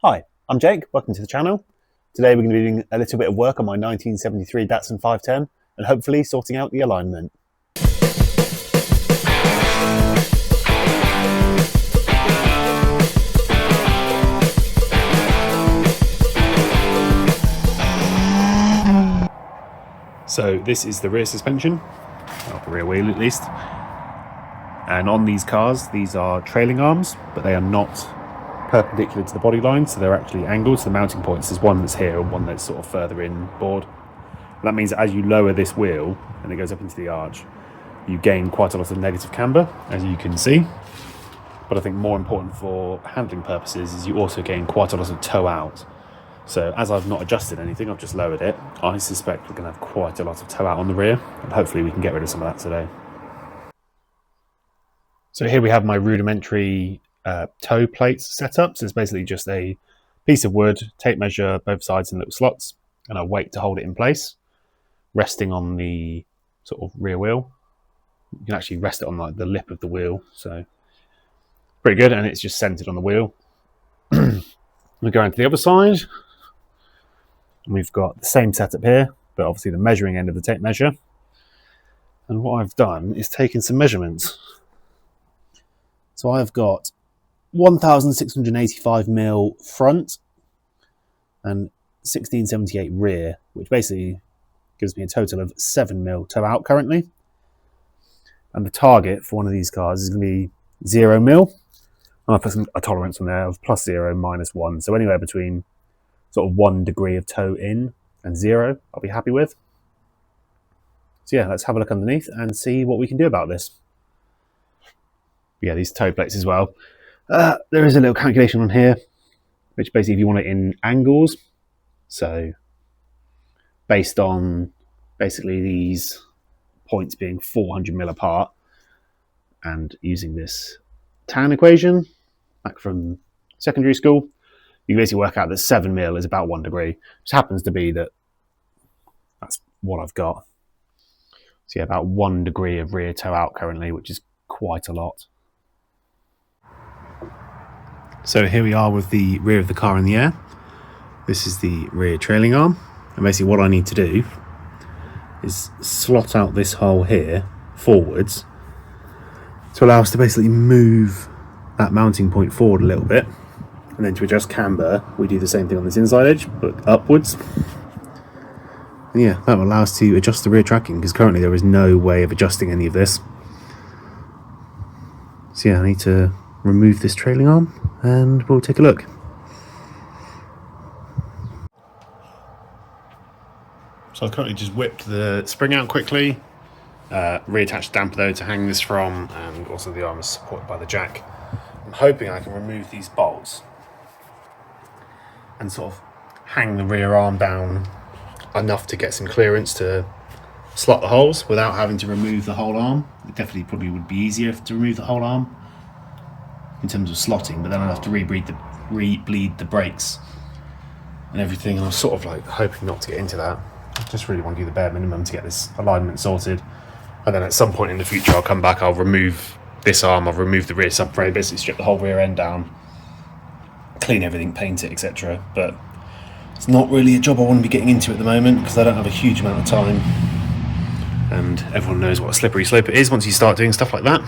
Hi, I'm Jake, welcome to the channel. Today we're going to be doing a little bit of work on my 1973 Datsun 510 and hopefully sorting out the alignment. So this is the rear suspension, or the rear wheel at least. And on these cars, these are trailing arms, but they are not perpendicular to the body line, so they're actually angled. So the mounting points, there's one that's here and one that's sort of further inboard. And that means that as you lower this wheel and it goes up into the arch, you gain quite a lot of negative camber, as you can see. But I think more important for handling purposes is you also gain quite a lot of toe out. So as I've not adjusted anything, I've just lowered it, I suspect we're going to have quite a lot of toe out on the rear, and hopefully we can get rid of some of that today. So here we have my rudimentary toe plates set up. So it's basically just a piece of wood, tape measure both sides in little slots, and a weight to hold it in place, resting on the sort of rear wheel. You can actually rest it on like the lip of the wheel, so pretty good, and it's just centered on the wheel. We go into the other side. We've got the same setup here, but obviously the measuring end of the tape measure. And what I've done is taken some measurements. So I've got 1,685mm front and 1678 rear, which basically gives me a total of 7mm toe out currently. And the target for one of these cars is going to be 0mm. And I put a tolerance on there of +0, -1. So anywhere between sort of 1 degree of toe in and 0, I'll be happy with. So yeah, let's have a look underneath and see what we can do about this. Yeah, these toe plates as well. There is a little calculation on here, which basically if you want it in angles, so based on basically these points being 400mm apart, and using this tan equation back from secondary school, you can basically work out that 7mm is about 1 degree. It just happens to be that that's what I've got. So yeah, about 1 degree of rear toe out currently, which is quite a lot. So here we are with the rear of the car in the air. This is the rear trailing arm. And basically what I need to do is slot out this hole here forwards to allow us to basically move that mounting point forward a little bit. And then to adjust camber, we do the same thing on this inside edge, but upwards. And yeah, that will allow us to adjust the rear tracking, because currently there is no way of adjusting any of this. So yeah, I need to remove this trailing arm and we'll take a look. So I've currently just whipped the spring out quickly, reattached damper though to hang this from, and also the arm is supported by the jack. I'm hoping I can remove these bolts and sort of hang the rear arm down enough to get some clearance to slot the holes without having to remove the whole arm. It definitely probably would be easier to remove the whole arm in terms of slotting, but then I'd have to re-bleed the brakes and everything, and I was sort of like hoping not to get into that. I just really want to do the bare minimum to get this alignment sorted, and then at some point in the future I'll come back, I'll remove this arm, I'll remove the rear subframe, basically strip the whole rear end down, clean everything, paint it, etc. But it's not really a job I want to be getting into at the moment, because I don't have a huge amount of time, and everyone knows what a slippery slope it is once you start doing stuff like that.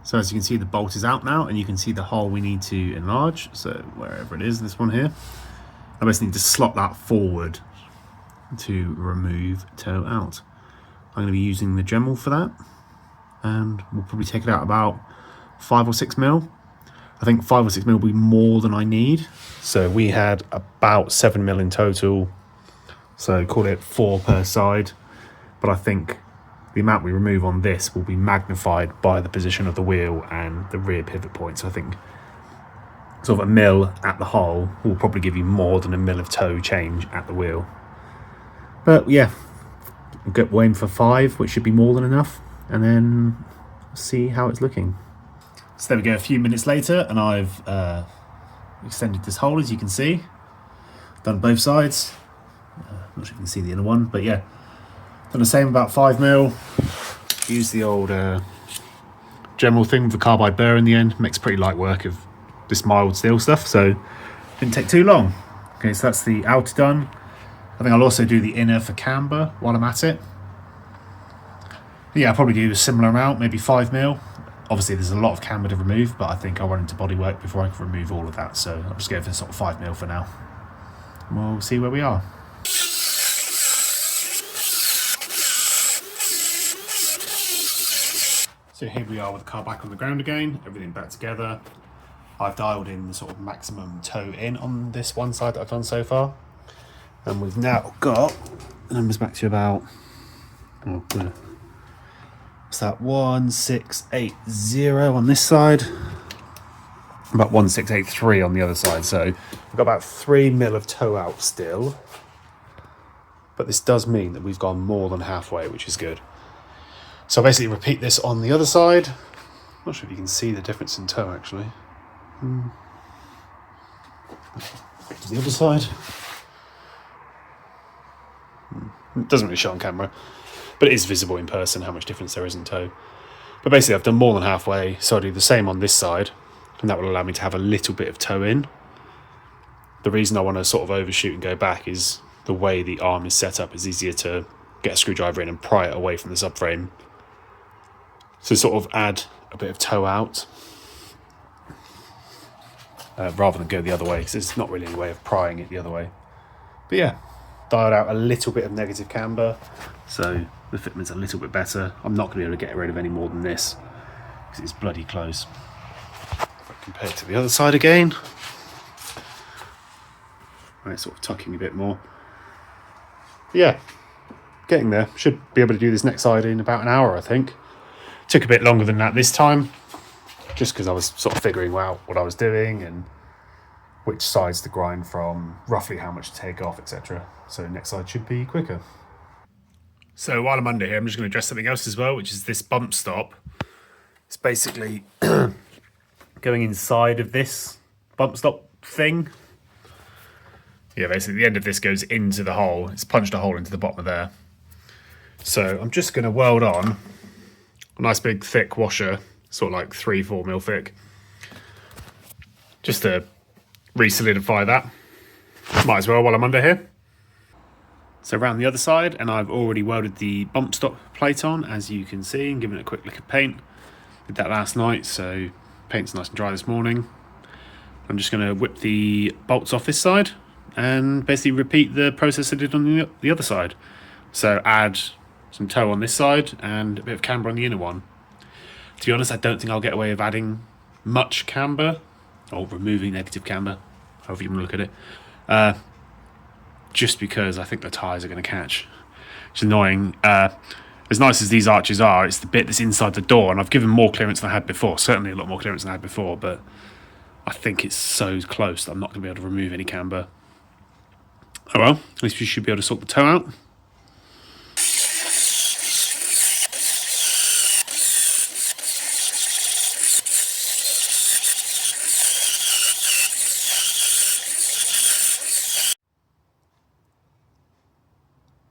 So as you can see, the bolt is out now, and you can see the hole we need to enlarge. So wherever it is, this one here, I basically need to slot that forward to remove toe out. I'm going to be using the Dremel for that, and we'll probably take it out about 5 or 6 mil. I think 5 or 6 mil will be more than I need. So we had about 7 mil in total. So call it 4 per side. But I think the amount we remove on this will be magnified by the position of the wheel and the rear pivot point. So I think sort of a mil at the hole will probably give you more than a mil of toe change at the wheel. But yeah, we'll aim for 5, which should be more than enough, and then see how it's looking. So there we go, a few minutes later, and I've extended this hole, as you can see. Done both sides. Not sure if you can see the inner one, but yeah. Done the same, about 5 mil. Use the old general thing with the carbide burr in the end. Makes pretty light work of this mild steel stuff, so didn't take too long. Okay, so that's the outer done. I think I'll also do the inner for camber while I'm at it. But yeah, I'll probably do a similar amount, maybe 5 mil. Obviously there's a lot of camber to remove, but I think I'll run into bodywork before I can remove all of that, so I'll just go for sort of 5 mil for now. And we'll see where we are. So here we are with the car back on the ground again, everything back together. I've dialed in the sort of maximum toe in on this one side that I've done so far. And we've now got numbers back to about, what's that, 1680 on this side, about 1683 on the other side. So we've got about 3 mil of toe out still. But this does mean that we've gone more than halfway, which is good. So I'll basically repeat this on the other side. I'm not sure if you can see the difference in toe actually. To the other side. It doesn't really show on camera, but it is visible in person how much difference there is in toe. But basically I've done more than halfway, so I'll do the same on this side, and that will allow me to have a little bit of toe in. The reason I want to sort of overshoot and go back is the way the arm is set up is easier to get a screwdriver in and pry it away from the subframe. So sort of add a bit of toe out rather than go the other way, because there's not really any way of prying it the other way. But yeah, dialed out a little bit of negative camber, so the fitment's a little bit better. I'm not going to be able to get rid of any more than this because it's bloody close. If I compare it to the other side again, right, sort of tucking a bit more. But yeah, getting there. Should be able to do this next side in about an hour, I think. Took a bit longer than that this time, just because I was sort of figuring out what I was doing and which sides to grind from, roughly how much to take off, etc. So next side should be quicker. So while I'm under here, I'm just going to address something else as well, which is this bump stop. It's basically going inside of this bump stop thing. Yeah, basically the end of this goes into the hole. It's punched a hole into the bottom of there. So I'm just going to weld on a nice big thick washer, sort of like 3-4 mil thick, just to re-solidify that. Might as well while I'm under here. So around the other side, and I've already welded the bump stop plate on, as you can see, and given it a quick lick of paint. Did that last night, so paint's nice and dry this morning. I'm just going to whip the bolts off this side and basically repeat the process I did on the other side. So add some toe on this side and a bit of camber on the inner one. To be honest, I don't think I'll get away with adding much camber, or removing negative camber, however you want to look at it, just because I think the tyres are going to catch. It's annoying. As nice as these arches are, it's the bit that's inside the door, and I've given more clearance than I had before, certainly a lot more clearance than I had before, but I think it's so close that I'm not going to be able to remove any camber. Oh well, at least we should be able to sort the toe out.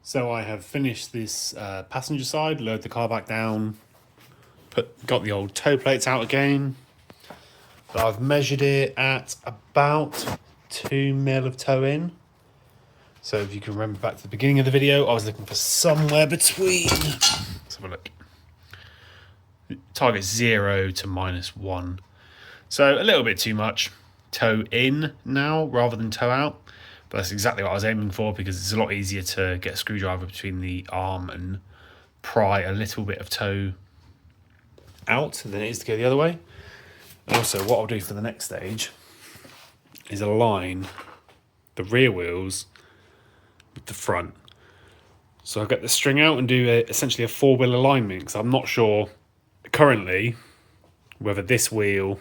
So I have finished this passenger side, lowered the car back down, got the old toe plates out again. But I've measured it at about 2 mil of toe in. So if you can remember back to the beginning of the video, I was looking for somewhere between, let's have a look, target 0 to -1. So a little bit too much toe in now rather than toe out. But that's exactly what I was aiming for, because it's a lot easier to get a screwdriver between the arm and pry a little bit of toe out than it is to go the other way. Also, what I'll do for the next stage is align the rear wheels with the front. So I'll get the string out and do essentially a four-wheel alignment, because I'm not sure currently whether this wheel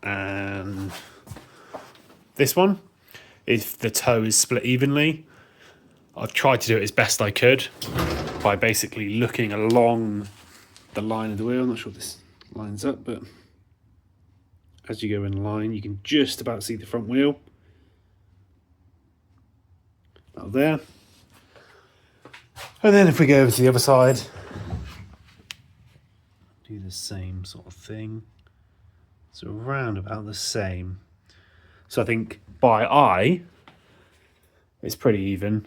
and this one, if the toe is split evenly. I've tried to do it as best I could by basically looking along the line of the wheel. I'm not sure if this lines up, but as you go in line, you can just about see the front wheel. About there. And then if we go over to the other side, do the same sort of thing. So around about the same. So I think by eye, it's pretty even,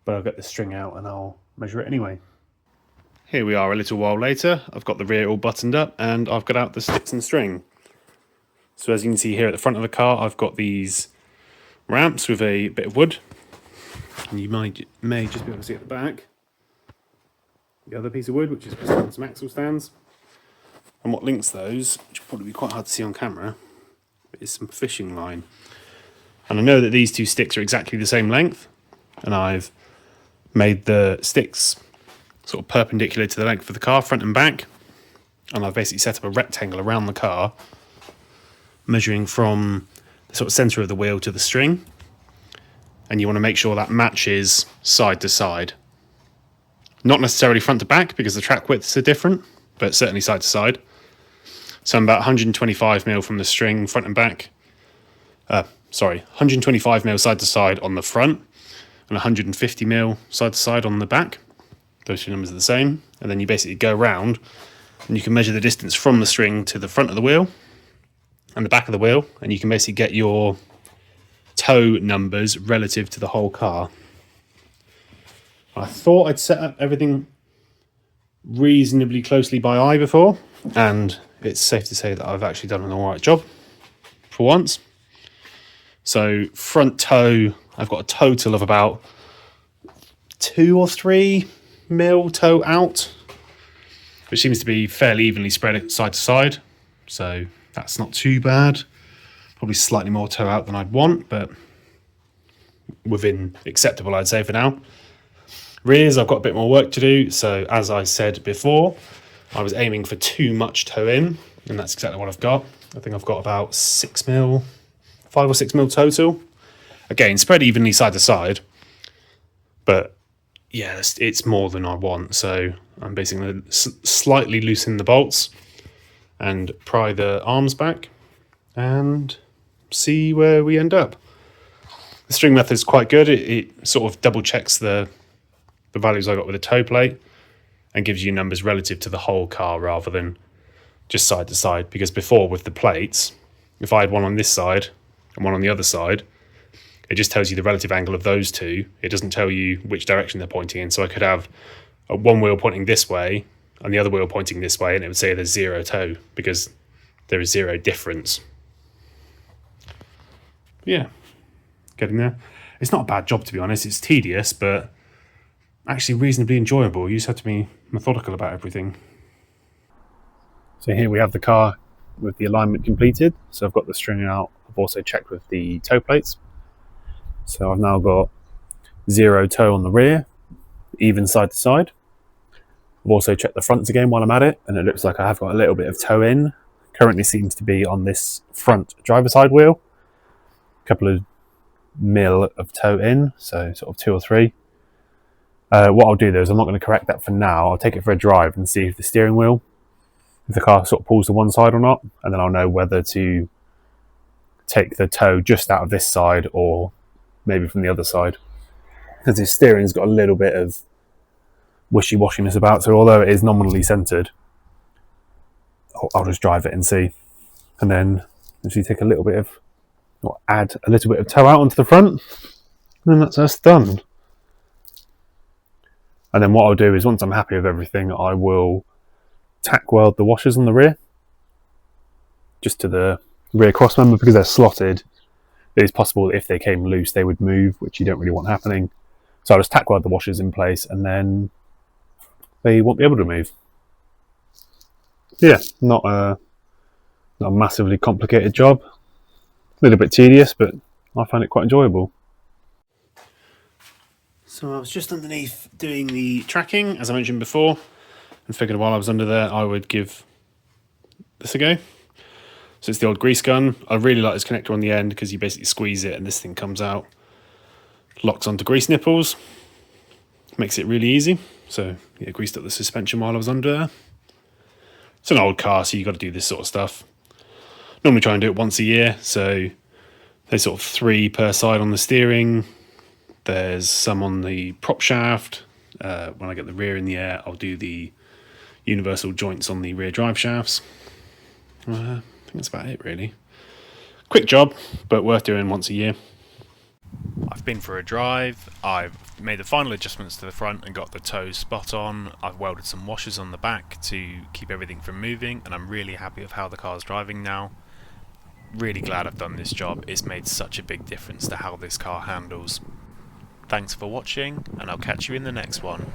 but I'll get the string out and I'll measure it anyway. Here we are a little while later. I've got the rear all buttoned up and I've got out the sticks and string. So as you can see here at the front of the car, I've got these ramps with a bit of wood. And you may just be able to see at the back the other piece of wood, which is some axle stands. And what links those, which will probably be quite hard to see on camera, is some fishing line. And I know that these two sticks are exactly the same length, and I've made the sticks sort of perpendicular to the length of the car, front and back. And I've basically set up a rectangle around the car, measuring from the sort of centre of the wheel to the string. And you want to make sure that matches side to side. Not necessarily front to back, because the track widths are different, but certainly side to side. So I'm about 125mm from the string, front and back. 125mm side to side on the front, and 150mm side to side on the back. Those two numbers are the same. And then you basically go around, and you can measure the distance from the string to the front of the wheel and the back of the wheel, and you can basically get your toe numbers relative to the whole car. I thought I'd set up everything reasonably closely by eye before, and it's safe to say that I've actually done an alright job for once. So front toe, I've got a total of about 2 or 3mm toe out, which seems to be fairly evenly spread side to side, so that's not too bad. Probably slightly more toe out than I'd want, but within acceptable, I'd say, for now. Rears, I've got a bit more work to do, so as I said before, I was aiming for too much toe in, and that's exactly what I've got. I think I've got about 6mm, 5 or 6mm total. Again, spread evenly side to side, but yeah, it's more than I want, so I'm basically going to slightly loosen the bolts and pry the arms back and see where we end up. The string method is quite good. It sort of double checks the values I got with the toe plate and gives you numbers relative to the whole car rather than just side to side. Because before, with the plates, if I had one on this side and one on the other side, it just tells you the relative angle of those two. It doesn't tell you which direction they're pointing in. So I could have one wheel pointing this way and the other wheel pointing this way, and it would say there's 0 toe because there is 0 difference. Yeah, getting there. It's not a bad job, to be honest. It's tedious, but actually reasonably enjoyable. You just have to be methodical about everything. So here we have the car with the alignment completed. So I've got the string out. I've also checked with the toe plates. So I've now got 0 toe on the rear, even side to side. I've also checked the fronts again while I'm at it, and it looks like I have got a little bit of toe in. Currently seems to be on this front driver side wheel. A couple of mil of toe in, so sort of 2 or 3. What I'll do though is I'm not going to correct that for now. I'll take it for a drive and see if the steering wheel, if the car sort of pulls to one side or not, and then I'll know whether to take the toe just out of this side or maybe from the other side. Because the steering's got a little bit of wishy-washiness about, so although it is nominally centred, I'll just drive it and see. And then actually take a little bit of, or add a little bit of toe out onto the front, and then that's us done. And then what I'll do is, once I'm happy with everything, I will tack weld the washers on the rear, just to the rear cross member, because they're slotted. It is possible that if they came loose, they would move, which you don't really want happening. So I'll just tack weld the washers in place, and then they won't be able to move. Yeah, not Not a massively complicated job. A little bit tedious, but I find it quite enjoyable. So I was just underneath doing the tracking, as I mentioned before, and figured while I was under there I would give this a go. So it's the old grease gun. I really like this connector on the end because you basically squeeze it and this thing comes out, locks onto grease nipples, makes it really easy. So yeah, greased up the suspension while I was under there. It's an old car, so you've got to do this sort of stuff. Normally try and do it once a year, so there's sort of 3 per side on the steering. There's some on the prop shaft. When I get the rear in the air, I'll do the universal joints on the rear drive shafts. I think that's about it, really. Quick job, but worth doing once a year. I've been for a drive, I've made the final adjustments to the front and got the toes spot on. I've welded some washers on the back to keep everything from moving, and I'm really happy with how the car's driving now. Really glad I've done this job. It's made such a big difference to how this car handles. Thanks for watching, and I'll catch you in the next one.